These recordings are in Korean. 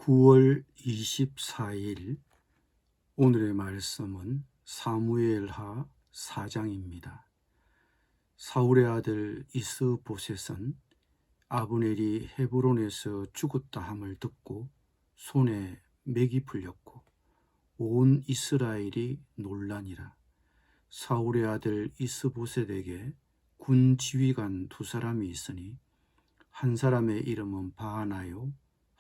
9월 24일 오늘의 말씀은 사무엘하 4장입니다. 사울의 아들 이스보셋은 아브넬이 헤브론에서 죽었다 함을 듣고 손에 맥이 풀렸고 온 이스라엘이 놀라니라. 사울의 아들 이스보셋에게 군 지휘관 두 사람이 있으니 한 사람의 이름은 바하나요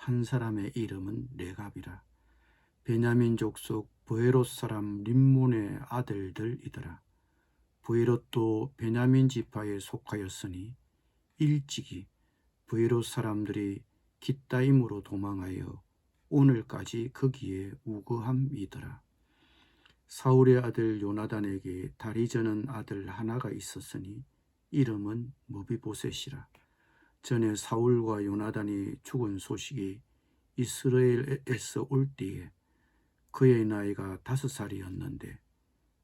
한 사람의 이름은 레갑이라. 베냐민 족속 브에롯 사람 림몬의 아들들이더라. 브에롯도 베냐민 지파에 속하였으니 일찍이 브에롯 사람들이 깃다임으로 도망하여 오늘까지 거기에 우거함이더라. 사울의 아들 요나단에게 다리 저는 아들 하나가 있었으니 이름은 무비보셋이라. 전에 사울과 요나단이 죽은 소식이 이스라엘에서 올 때에 그의 나이가 5살이었는데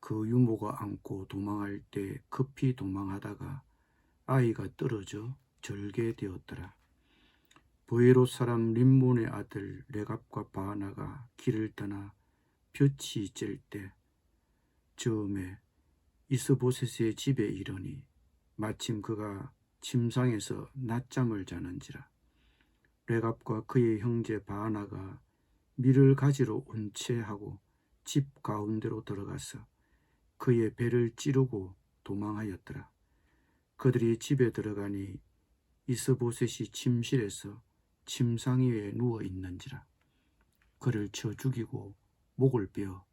그 유모가 안고 도망할 때 급히 도망하다가 아이가 떨어져 절게 되었더라. 브에롯 사람 림몬의 아들 레갑과 바하나가 길을 떠나 볕이 찔 때 즈음에 이스보셋의 집에 이르니 마침 그가 침상에서 낮잠을 자는지라. 레갑과 그의 형제 바하나가 밀을 가지러 온 채 하고 집 가운데로 들어가서 그의 배를 찌르고 도망하였더라. 그들이 집에 들어가니 이스보셋이 침실에서 침상 위에 누워 있는지라. 그를 쳐 죽이고 목을 베어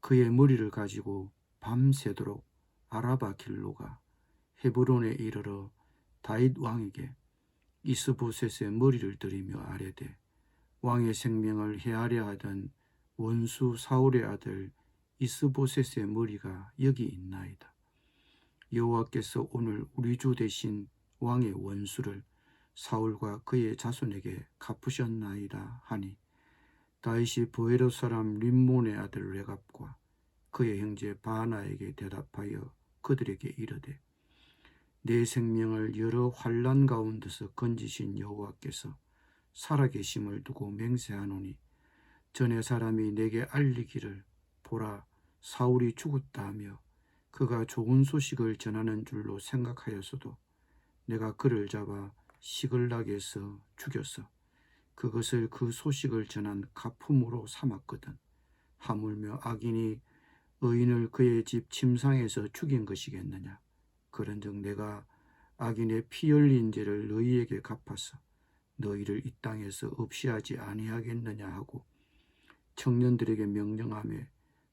그의 머리를 가지고 밤새도록 아라바 길로 가 헤브론에 이르러 다윗 왕에게 이스보셋의 머리를 들이며 아뢰되 왕의 생명을 해하려 하던 원수 사울의 아들 이스보셋의 머리가 여기 있나이다. 여호와께서 오늘 우리 주 대신 왕의 원수를 사울과 그의 자손에게 갚으셨나이다 하니 다윗이 브에롯 사람 림몬의 아들 레갑과 그의 형제 바하나에게 대답하여 그들에게 이르되 내 생명을 여러 환난 가운데서 건지신 여호와께서 살아계심을 두고 맹세하노니 전에 사람이 내게 알리기를 보라 사울이 죽었다 하며 그가 좋은 소식을 전하는 줄로 생각하였어도 내가 그를 잡아 시글락에서 죽였어 그것을 그 소식을 전한 가품으로 삼았거든. 하물며 악인이 의인을 그의 집 침상에서 죽인 것이겠느냐. 그런즉 내가 악인의 피 흘린 죄를 너희에게 갚아서 너희를 이 땅에서 없이 하지 아니하겠느냐 하고 청년들에게 명령하며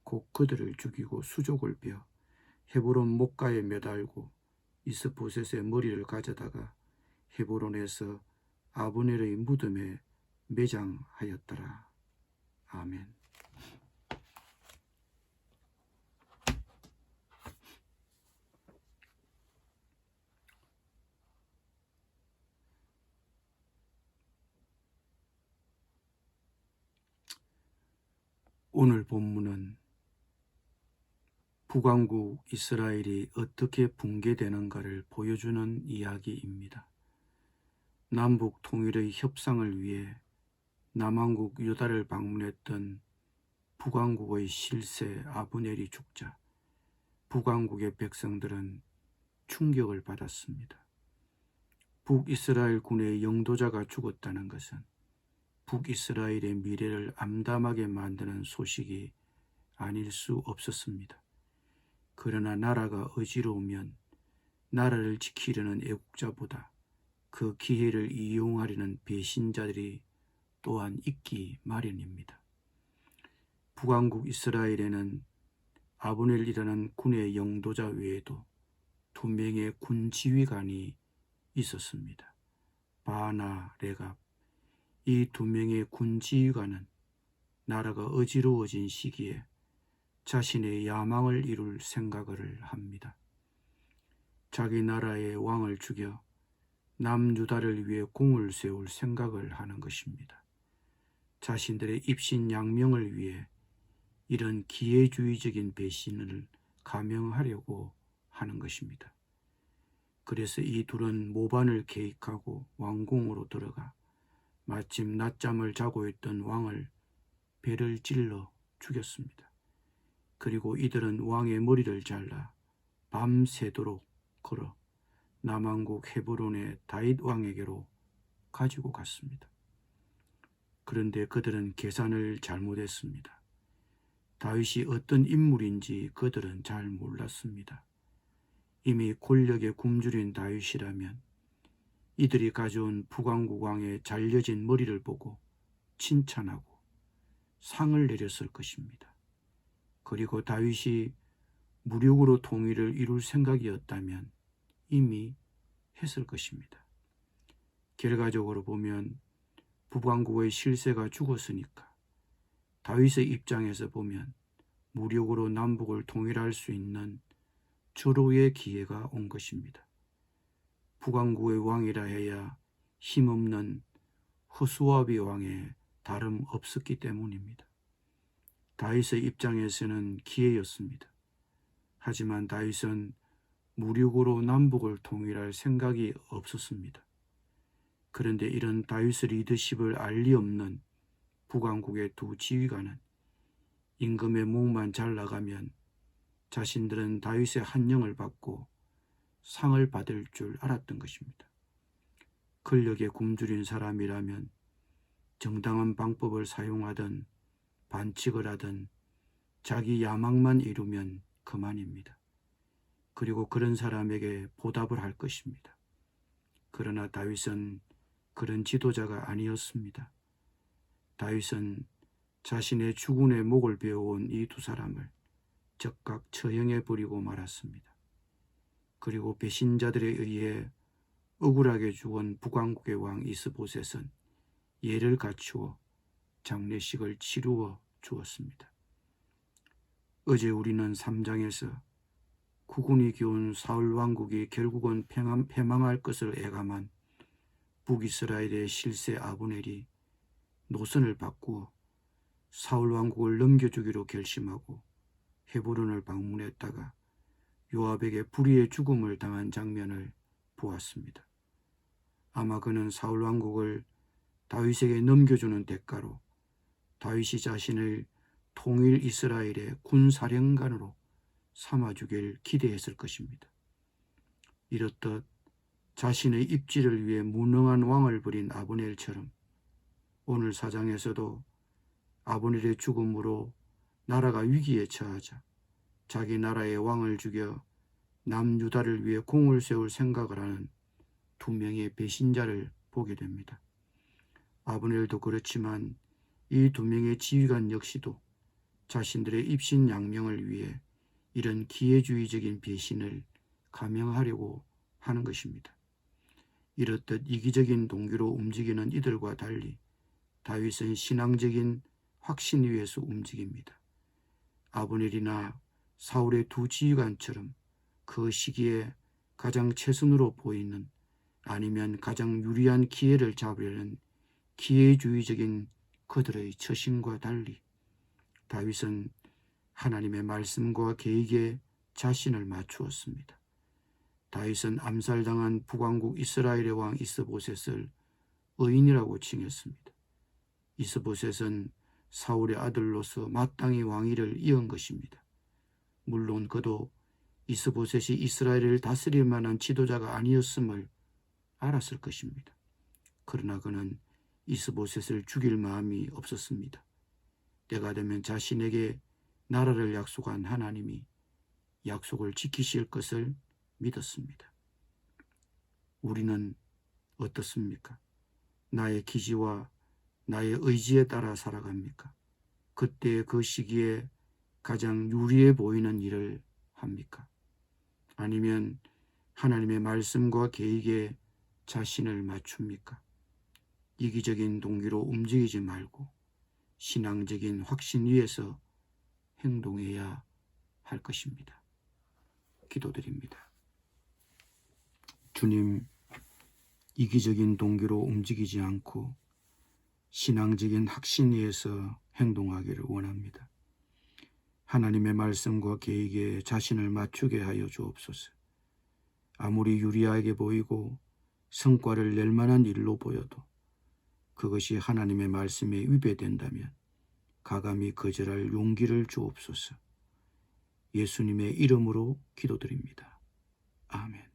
곧 그들을 죽이고 수족을 베어 헤브론 목가에 매달고 이스보셋의 머리를 가져다가 헤브론에서 아브넬의 무덤에 매장하였더라. 아멘. 오늘 본문은 북왕국 이스라엘이 어떻게 붕괴되는가를 보여주는 이야기입니다. 남북 통일의 협상을 위해 남왕국 유다를 방문했던 북왕국의 실세 아브넬이 죽자 북왕국의 백성들은 충격을 받았습니다. 북이스라엘 군의 영도자가 죽었다는 것은 북이스라엘의 미래를 암담하게 만드는 소식이 아닐 수 없었습니다. 그러나 나라가 어지러우면 나라를 지키려는 애국자보다 그 기회를 이용하려는 배신자들이 또한 있기 마련입니다. 북왕국 이스라엘에는 아브넬이라는 군의 영도자 외에도 2명의 군 지휘관이 있었습니다. 바하나, 레갑. 이 2명의 군 지휘관은 나라가 어지러워진 시기에 자신의 야망을 이룰 생각을 합니다. 자기 나라의 왕을 죽여 남유다를 위해 공을 세울 생각을 하는 것입니다. 자신들의 입신양명을 위해 이런 기회주의적인 배신을 감행하려고 하는 것입니다. 그래서 이 둘은 모반을 계획하고 왕궁으로 들어가 마침 낮잠을 자고 있던 왕을 배를 찔러 죽였습니다. 그리고 이들은 왕의 머리를 잘라 밤새도록 걸어 남왕국 헤브론의 다윗 왕에게로 가지고 갔습니다. 그런데 그들은 계산을 잘못했습니다. 다윗이 어떤 인물인지 그들은 잘 몰랐습니다. 이미 권력에 굶주린 다윗이라면 이들이 가져온 북왕국 왕의 잘려진 머리를 보고 칭찬하고 상을 내렸을 것입니다. 그리고 다윗이 무력으로 통일을 이룰 생각이었다면 이미 했을 것입니다. 결과적으로 보면 북왕국의 실세가 죽었으니까 다윗의 입장에서 보면 무력으로 남북을 통일할 수 있는 절호의 기회가 온 것입니다. 북왕국의 왕이라 해야 힘없는 허수아비 왕에 다름 없었기 때문입니다. 다윗의 입장에서는 기회였습니다. 하지만 다윗은 무력으로 남북을 통일할 생각이 없었습니다. 그런데 이런 다윗의 리더십을 알 리 없는 북왕국의 두 지휘관은 임금의 목만 잘 나가면 자신들은 다윗의 한령을 받고 상을 받을 줄 알았던 것입니다. 권력에 굶주린 사람이라면 정당한 방법을 사용하든 반칙을 하든 자기 야망만 이루면 그만입니다. 그리고 그런 사람에게 보답을 할 것입니다. 그러나 다윗은 그런 지도자가 아니었습니다. 다윗은 자신의 주군의 목을 베어온 이 두 사람을 즉각 처형해 버리고 말았습니다. 그리고 배신자들에 의해 억울하게 죽은 북왕국의 왕 이스보셋은 예를 갖추어 장례식을 치루어 주었습니다. 어제 우리는 3장에서 국군이 기운 사울 왕국이 결국은 패망할 것을 예감한 북이스라엘의 실세 아브넬이 노선을 바꾸어 사울 왕국을 넘겨주기로 결심하고 헤브론을 방문했다가 요압에게 불의의 죽음을 당한 장면을 보았습니다. 아마 그는 사울 왕국을 다윗에게 넘겨주는 대가로 다윗이 자신을 통일 이스라엘의 군사령관으로 삼아주길 기대했을 것입니다. 이렇듯 자신의 입지를 위해 무능한 왕을 부린 아브넬처럼 오늘 사장에서도 아브넬의 죽음으로 나라가 위기에 처하자 자기 나라의 왕을 죽여 남유다를 위해 공을 세울 생각을 하는 두 명의 배신자를 보게 됩니다. 아브넬도 그렇지만 이 두 명의 지휘관 역시도 자신들의 입신양명을 위해 이런 기회주의적인 배신을 감행하려고 하는 것입니다. 이렇듯 이기적인 동기로 움직이는 이들과 달리 다윗은 신앙적인 확신 위에서 움직입니다. 아브넬이나 사울의 두 지휘관처럼 그 시기에 가장 최선으로 보이는 아니면 가장 유리한 기회를 잡으려는 기회주의적인 그들의 처신과 달리 다윗은 하나님의 말씀과 계획에 자신을 맞추었습니다. 다윗은 암살당한 북왕국 이스라엘의 왕 이스보셋을 의인이라고 칭했습니다. 이스보셋은 사울의 아들로서 마땅히 왕위를 이은 것입니다. 물론 그도 이스보셋이 이스라엘을 다스릴 만한 지도자가 아니었음을 알았을 것입니다. 그러나 그는 이스보셋을 죽일 마음이 없었습니다. 때가 되면 자신에게 나라를 약속한 하나님이 약속을 지키실 것을 믿었습니다. 우리는 어떻습니까? 나의 기지와 나의 의지에 따라 살아갑니까? 그때 그 시기에 가장 유리해 보이는 일을 합니까? 아니면 하나님의 말씀과 계획에 자신을 맞춥니까? 이기적인 동기로 움직이지 말고 신앙적인 확신 위에서 행동해야 할 것입니다. 기도드립니다. 주님, 이기적인 동기로 움직이지 않고 신앙적인 확신 위에서 행동하기를 원합니다. 하나님의 말씀과 계획에 자신을 맞추게 하여 주옵소서. 아무리 유리하게 보이고 성과를 낼 만한 일로 보여도 그것이 하나님의 말씀에 위배된다면 가감히 거절할 용기를 주옵소서. 예수님의 이름으로 기도드립니다. 아멘.